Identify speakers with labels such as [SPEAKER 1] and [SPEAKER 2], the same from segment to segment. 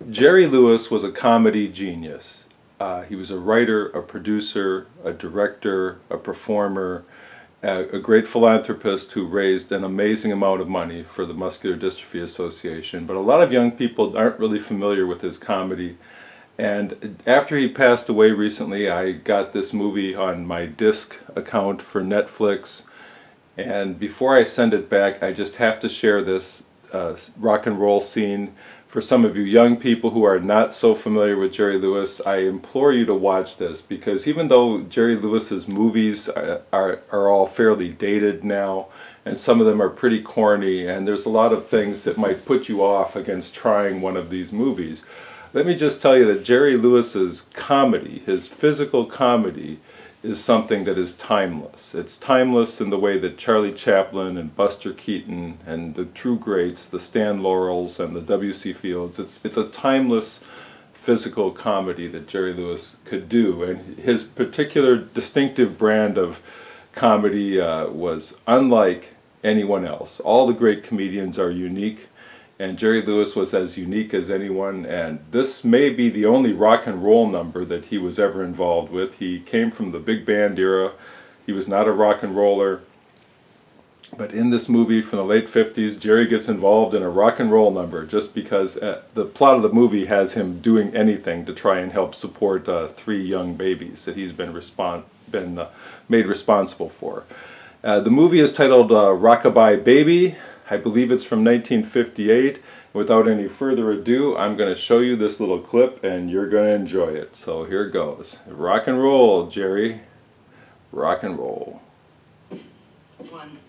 [SPEAKER 1] Jerry Lewis was a comedy genius. He was a writer, a producer, a director, a performer, a great philanthropist who raised an amazing amount of money for the Muscular Dystrophy Association. But a lot of young people aren't really familiar with his comedy. And after he passed away recently, I got this movie on my disc account for Netflix. And before I send it back, I just have to share this rock and roll scene. For some of you young people who are not so familiar with Jerry Lewis, I implore you to watch this, because even though Jerry Lewis's movies are all fairly dated now, and some of them are pretty corny, and there's a lot of things that might put you off against trying one of these movies, let me just tell you that Jerry Lewis's comedy, his physical comedy, is something that is timeless. It's timeless in the way that Charlie Chaplin and Buster Keaton and the true greats, the Stan Laurels and the W.C. Fields, it's a timeless physical comedy that Jerry Lewis could do. And his particular distinctive brand of comedy was unlike anyone else. All the great comedians are unique, and Jerry Lewis was as unique as anyone, and this may be the only rock and roll number that he was ever involved with. He came from the big band era. He was not a rock and roller. But in this movie from the late 50s, Jerry gets involved in a rock and roll number just because the plot of the movie has him doing anything to try and help support 3 young babies that he's been made responsible for. The movie is titled Rockabye Baby. I believe it's from 1958. Without any further ado, I'm going to show you this little clip and you're going to enjoy it. So here it goes. Rock and roll, Jerry. Rock and roll.
[SPEAKER 2] One.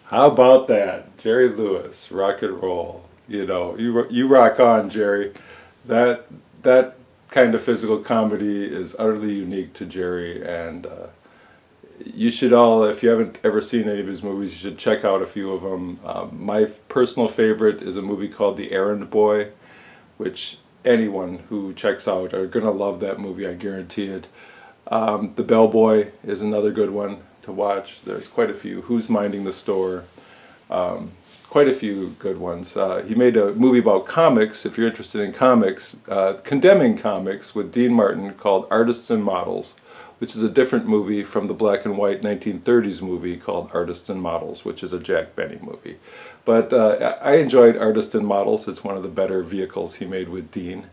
[SPEAKER 1] How about that? Jerry Lewis, rock and roll. You know, you rock on, Jerry. That kind of physical comedy is utterly unique to Jerry, and you should all, if you haven't ever seen any of his movies, you should check out a few of them. My personal favorite is a movie called The Errand Boy, which anyone who checks out are going to love that movie, I guarantee it. The Bellboy is another good one to watch. There's quite a few. Who's Minding the Store? Quite a few good ones. He made a movie about comics, if you're interested in comics, condemning comics, with Dean Martin, called Artists and Models, which is a different movie from the black and white 1930s movie called Artists and Models, which is a Jack Benny movie. But I enjoyed Artists and Models. It's one of the better vehicles he made with Dean.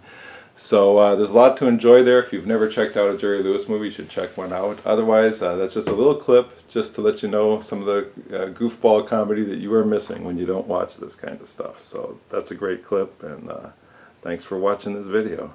[SPEAKER 1] So there's a lot to enjoy there. If you've never checked out a Jerry Lewis movie, you should check one out. Otherwise, that's just a little clip just to let you know some of the goofball comedy that you are missing when you don't watch this kind of stuff. So that's a great clip, and thanks for watching this video.